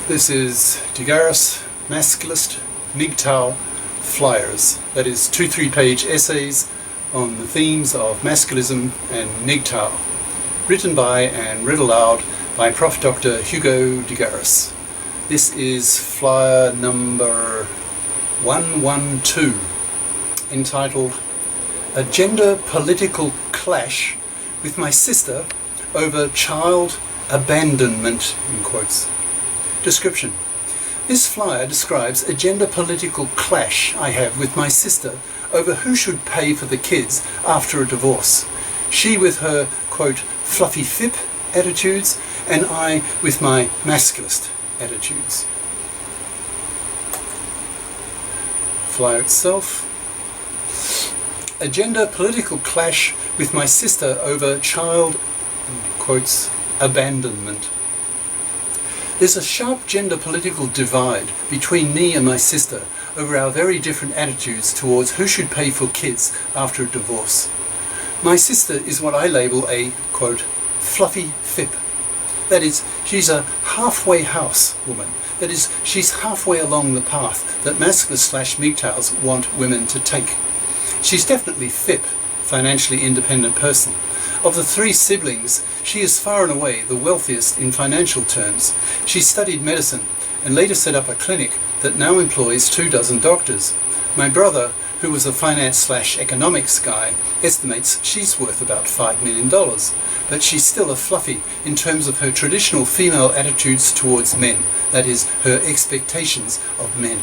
This is GARIS, Masculist, MGTOW flyers. That is 2 3-page essays on the themes of masculism and MGTOW, written by and read aloud by Prof. Dr. Hugo de Garis. This is flyer number 112, entitled A Gender Political Clash with My Sister Over Child Abandonment, in quotes. Description. This flyer describes a gender political clash I have with my sister over who should pay for the kids after a divorce. She with her, quote, fluffy fip attitudes, and I with my masculist attitudes. Flyer itself. A gender political clash with my sister over child, quotes, abandonment. There's a sharp gender political divide between me and my sister over our very different attitudes towards who should pay for kids after a divorce. My sister is what I label a, quote, fluffy fip. That is, she's a halfway house woman. That is, she's halfway along the path that masculists/MGTOWs want women to take. She's definitely fip, financially independent person. Of the 3 siblings, she is far and away the wealthiest in financial terms. She studied medicine and later set up a clinic that now employs 24 doctors. My brother, who was a finance/economics guy, estimates she's worth about $5 million, but she's still a fluffy in terms of her traditional female attitudes towards men, that is, her expectations of men.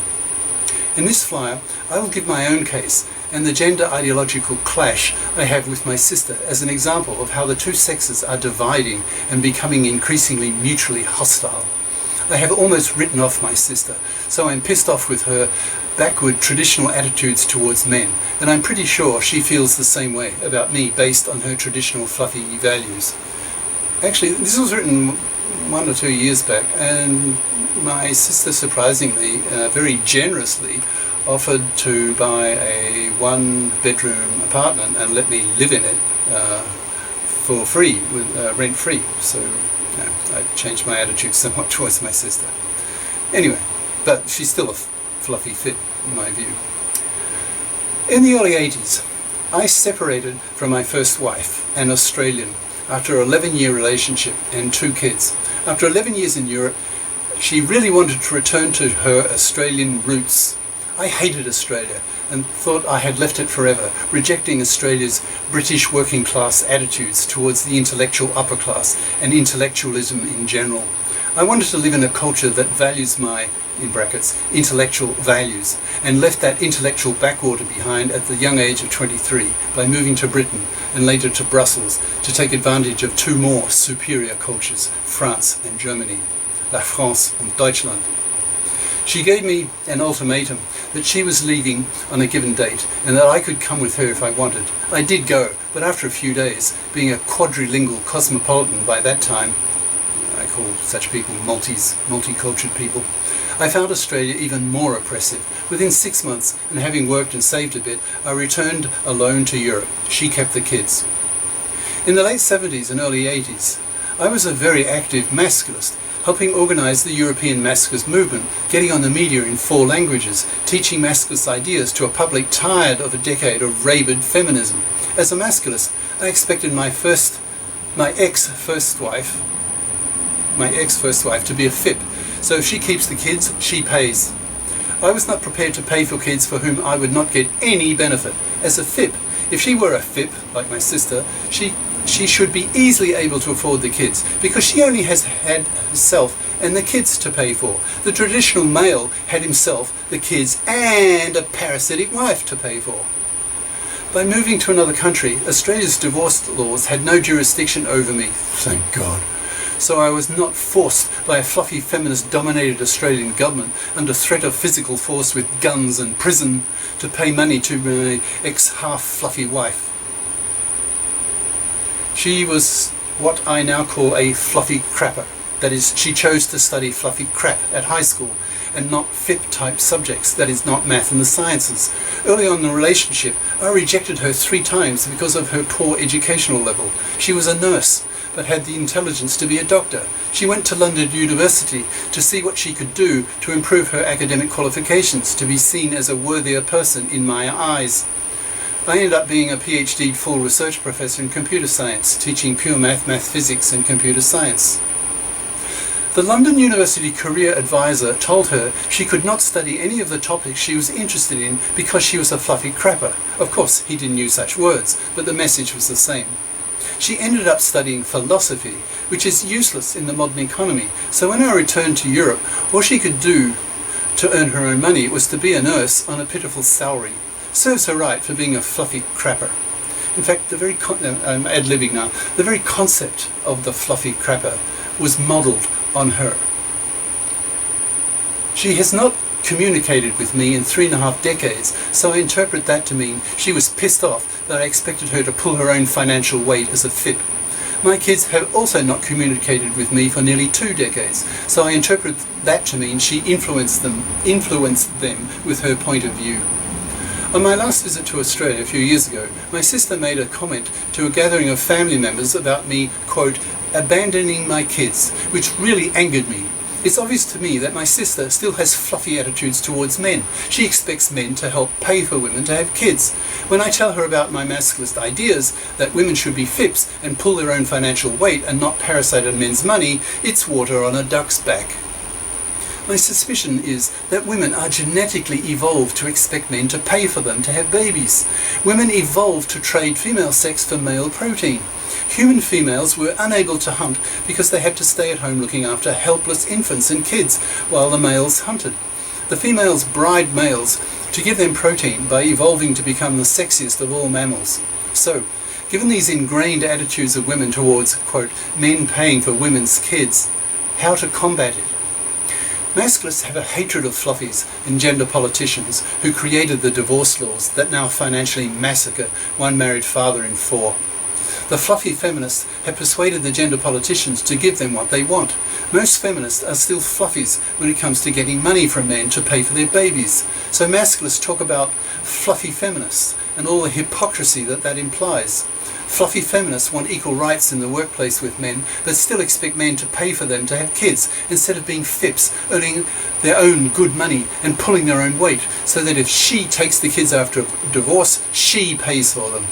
In this flyer, I will give my own case and the gender ideological clash I have with my sister as an example of how the two sexes are dividing and becoming increasingly mutually hostile. I have almost written off my sister, so I'm pissed off with her backward traditional attitudes towards men, and I'm pretty sure she feels the same way about me based on her traditional fluffy values. Actually, this was written 1 or 2 years back, and my sister surprisingly, very generously, offered to buy a 1-bedroom apartment and let me live in it for free, with rent-free. So I changed my attitude somewhat towards my sister. Anyway, but she's still a fluffy fit in my view. In the early 80s, I separated from my first wife, an Australian, after an 11-year relationship and 2 kids. After 11 years in Europe, she really wanted to return to her Australian roots. I hated Australia and thought I had left it forever, rejecting Australia's British working class attitudes towards the intellectual upper class and intellectualism in general. I wanted to live in a culture that values my, in brackets, intellectual values, and left that intellectual backwater behind at the young age of 23 by moving to Britain and later to Brussels to take advantage of 2 more superior cultures, France and Germany, La France und Deutschland. She gave me an ultimatum that she was leaving on a given date and that I could come with her if I wanted. I did go, but after a few days, being a quadrilingual cosmopolitan by that time, I call such people multicultural people, I found Australia even more oppressive. Within 6 months, and having worked and saved a bit, I returned alone to Europe. She kept the kids. In the late 70s and early 80s, I was a very active masculist, helping organise the European masculist movement, getting on the media in 4 languages, teaching masculist ideas to a public tired of a decade of rabid feminism. As a masculist, I expected my ex-first wife to be a fip, so if she keeps the kids, she pays. I was not prepared to pay for kids for whom I would not get any benefit. As a fip, if she were a fip, like my sister, she should be easily able to afford the kids, because she only has had herself and the kids to pay for. The traditional male had himself, the kids, and a parasitic wife to pay for. By moving to another country, Australia's divorce laws had no jurisdiction over me, thank God. So I was not forced by a fluffy feminist-dominated Australian government under threat of physical force with guns and prison to pay money to my ex-half-fluffy wife. She was what I now call a fluffy crapper. That is, she chose to study fluffy crap at high school and not FIP-type subjects, that is, not math and the sciences. Early on in the relationship, I rejected her 3 times because of her poor educational level. She was a nurse, but had the intelligence to be a doctor. She went to London University to see what she could do to improve her academic qualifications, to be seen as a worthier person in my eyes. I ended up being a PhD full research professor in computer science, teaching pure math, physics and computer science. The London University career advisor told her she could not study any of the topics she was interested in because she was a fluffy crapper. Of course, he didn't use such words, but the message was the same. She ended up studying philosophy, which is useless in the modern economy, so when I returned to Europe, all she could do to earn her own money was to be a nurse on a pitiful salary. Serves her right for being a fluffy crapper. In fact, I'm ad-libbing now, the very concept of the fluffy crapper was modelled on her. She has not communicated with me in 3.5 decades, so I interpret that to mean she was pissed off that I expected her to pull her own financial weight as a FIP. My kids have also not communicated with me for nearly 2 decades, so I interpret that to mean she influenced them with her point of view. On my last visit to Australia a few years ago, my sister made a comment to a gathering of family members about me, quote, abandoning my kids, which really angered me. It's obvious to me that my sister still has fluffy attitudes towards men. She expects men to help pay for women to have kids. When I tell her about my masculist ideas, that women should be FIPs and pull their own financial weight and not parasite on men's money, it's water on a duck's back. My suspicion is that women are genetically evolved to expect men to pay for them to have babies. Women evolved to trade female sex for male protein. Human females were unable to hunt because they had to stay at home looking after helpless infants and kids while the males hunted. The females bride males to give them protein by evolving to become the sexiest of all mammals. So, given these ingrained attitudes of women towards, quote, men paying for women's kids, how to combat it? Masculists have a hatred of fluffies and gender politicians who created the divorce laws that now financially massacre one married father in 4. The fluffy feminists have persuaded the gender politicians to give them what they want. Most feminists are still fluffies when it comes to getting money from men to pay for their babies. So masculists talk about fluffy feminists and all the hypocrisy that implies. Fluffy feminists want equal rights in the workplace with men, but still expect men to pay for them to have kids, instead of being FIPs, earning their own good money and pulling their own weight, so that if she takes the kids after a divorce, she pays for them.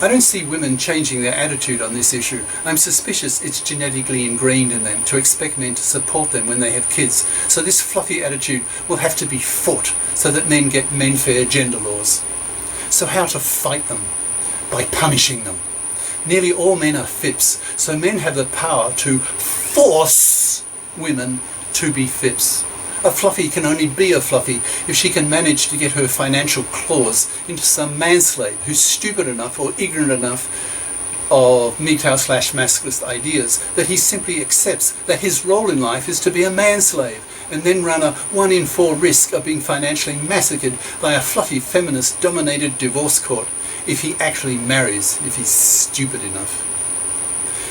I don't see women changing their attitude on this issue. I'm suspicious it's genetically ingrained in them to expect men to support them when they have kids, so this fluffy attitude will have to be fought so that men get men-fair gender laws. So how to fight them? By punishing them. Nearly all men are FIPs, so men have the power to force women to be FIPs. A fluffy can only be a fluffy if she can manage to get her financial claws into some manslave who's stupid enough or ignorant enough of MGTOW/masculist ideas that he simply accepts that his role in life is to be a manslave and then run a 1 in 4 risk of being financially massacred by a fluffy feminist-dominated divorce court if he actually marries, if he's stupid enough.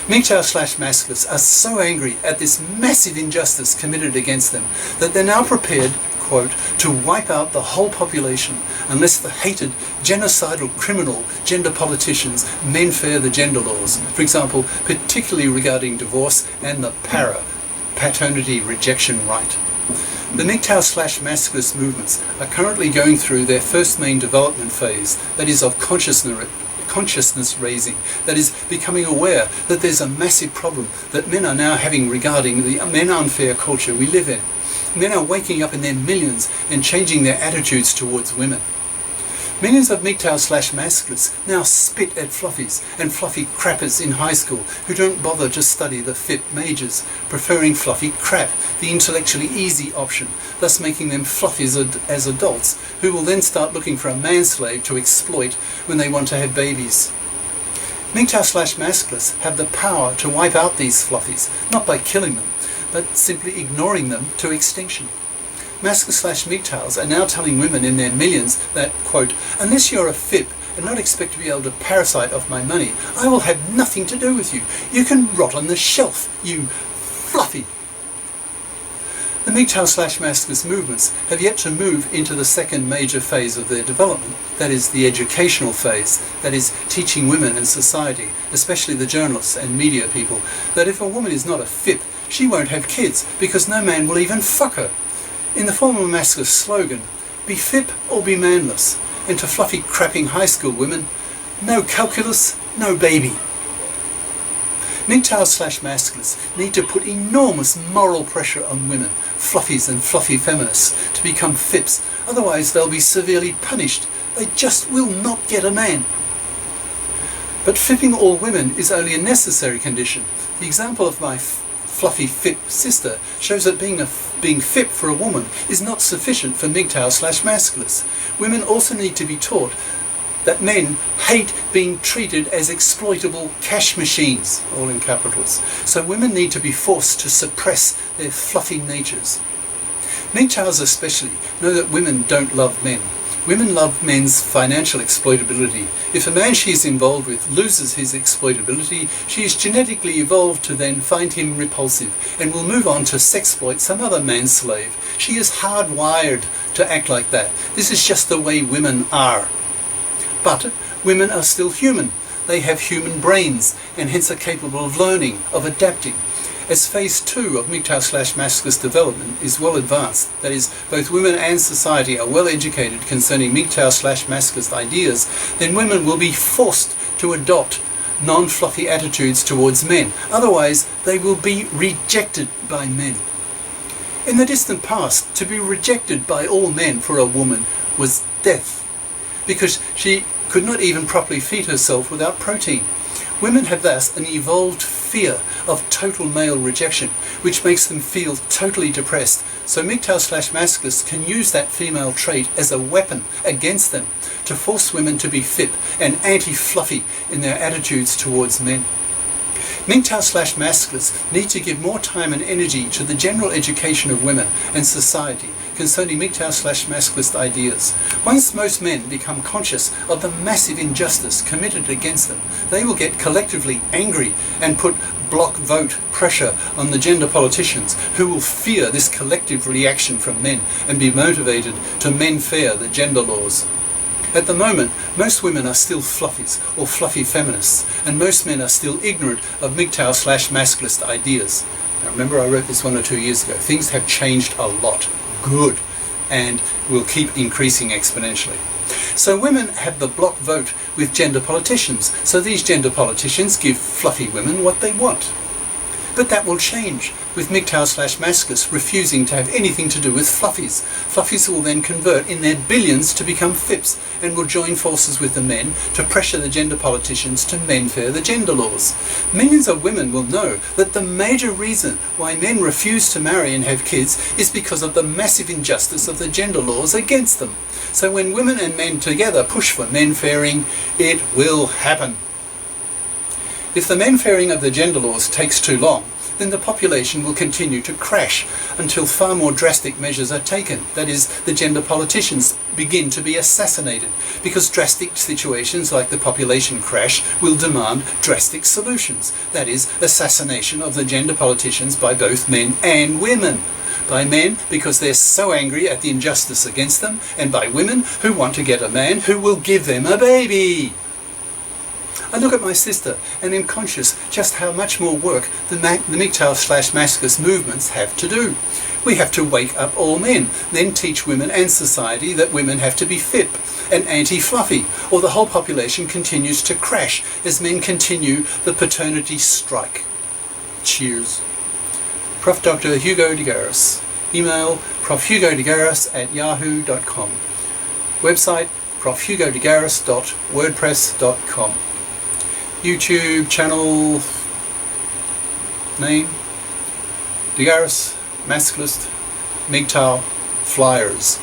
MGTOW/masculists are so angry at this massive injustice committed against them that they're now prepared, quote, to wipe out the whole population unless the hated, genocidal, criminal gender politicians men-fair the gender laws, for example, particularly regarding divorce and the paternity rejection right. The MGTOW/masculist movements are currently going through their first main development phase, that is of consciousness raising, that is becoming aware that there's a massive problem that men are now having regarding the men unfair culture we live in. Men are waking up in their millions and changing their attitudes towards women. Millions of MGTOW/masculists now spit at fluffies and fluffy crappers in high school who don't bother to study the FIP majors, preferring fluffy crap, the intellectually easy option, thus making them fluffies as adults, who will then start looking for a manslave to exploit when they want to have babies. MGTOW/masculists have the power to wipe out these fluffies, not by killing them, but simply ignoring them to extinction. Masculists/MGTOWs are now telling women in their millions that, quote, unless you're a FIP and not expect to be able to parasite off my money, I will have nothing to do with you. You can rot on the shelf, you fluffy. The MGTOW/Masculist movements have yet to move into the second major phase of their development, that is the educational phase, that is teaching women and society, especially the journalists and media people, that if a woman is not a FIP, she won't have kids because no man will even fuck her. In the former Masculist slogan, be FIP or be manless, and to fluffy crapping high school women, no calculus, no baby. MGTOW/Masculists need to put enormous moral pressure on women, fluffies and fluffy feminists, to become FIPs, otherwise they'll be severely punished. They just will not get a man. But FIPping all women is only a necessary condition. The example of my fluffy FIP sister shows that being FIP for a woman is not sufficient for MGTOW/Masculists. Women also need to be taught that men hate being treated as exploitable cash machines, all in capitals. So women need to be forced to suppress their fluffy natures. MGTOWs especially know that women don't love men. Women love men's financial exploitability. If a man she is involved with loses his exploitability, she is genetically evolved to then find him repulsive and will move on to sexploit some other man's slave. She is hardwired to act like that. This is just the way women are. But women are still human. They have human brains and hence are capable of learning, of adapting. As phase 2 of MGTOW/Masculist development is well advanced, that is, both women and society are well educated concerning MGTOW/Masculist ideas, then women will be forced to adopt non-fluffy attitudes towards men. Otherwise, they will be rejected by men. In the distant past, to be rejected by all men for a woman was death, because she could not even properly feed herself without protein. Women have thus an evolved fear of total male rejection, which makes them feel totally depressed. So MGTOW/Masculists can use that female trait as a weapon against them to force women to be FIP and anti-fluffy in their attitudes towards men. MGTOW/Masculists need to give more time and energy to the general education of women and society concerning MGTOW/Masculist ideas. Once most men become conscious of the massive injustice committed against them, they will get collectively angry and put block vote pressure on the gender politicians, who will fear this collective reaction from men and be motivated to men-fair the gender laws. At the moment, most women are still fluffies or fluffy feminists, and most men are still ignorant of MGTOW/Masculist ideas. Now remember, I wrote this 1 or 2 years ago. Things have changed a lot. Good, and will keep increasing exponentially. So women have the block vote with gender politicians, so these gender politicians give fluffy women what they want. But that will change, with MGTOW/Masculists refusing to have anything to do with fluffies. Fluffies will then convert in their billions to become FIPs and will join forces with the men to pressure the gender politicians to men-fair the gender laws. Millions of women will know that the major reason why men refuse to marry and have kids is because of the massive injustice of the gender laws against them. So when women and men together push for men-fairing, it will happen. If the men-fairing of the gender laws takes too long, then the population will continue to crash until far more drastic measures are taken. That is, the gender politicians begin to be assassinated, because drastic situations like the population crash will demand drastic solutions. That is, assassination of the gender politicians by both men and women. By men, because they're so angry at the injustice against them, and by women who want to get a man who will give them a baby. I look at my sister and am conscious just how much more work the MGTOW/Masculist movements have to do. We have to wake up all men, then teach women and society that women have to be FIP and anti-fluffy, or the whole population continues to crash as men continue the paternity strike. Cheers. Prof. Dr. Hugo de GARIS. Email profhugodegaris@yahoo.com. Website profhugodegaris.wordpress.com. YouTube channel name de GARIS, Masculist, MGTOW, Flyers.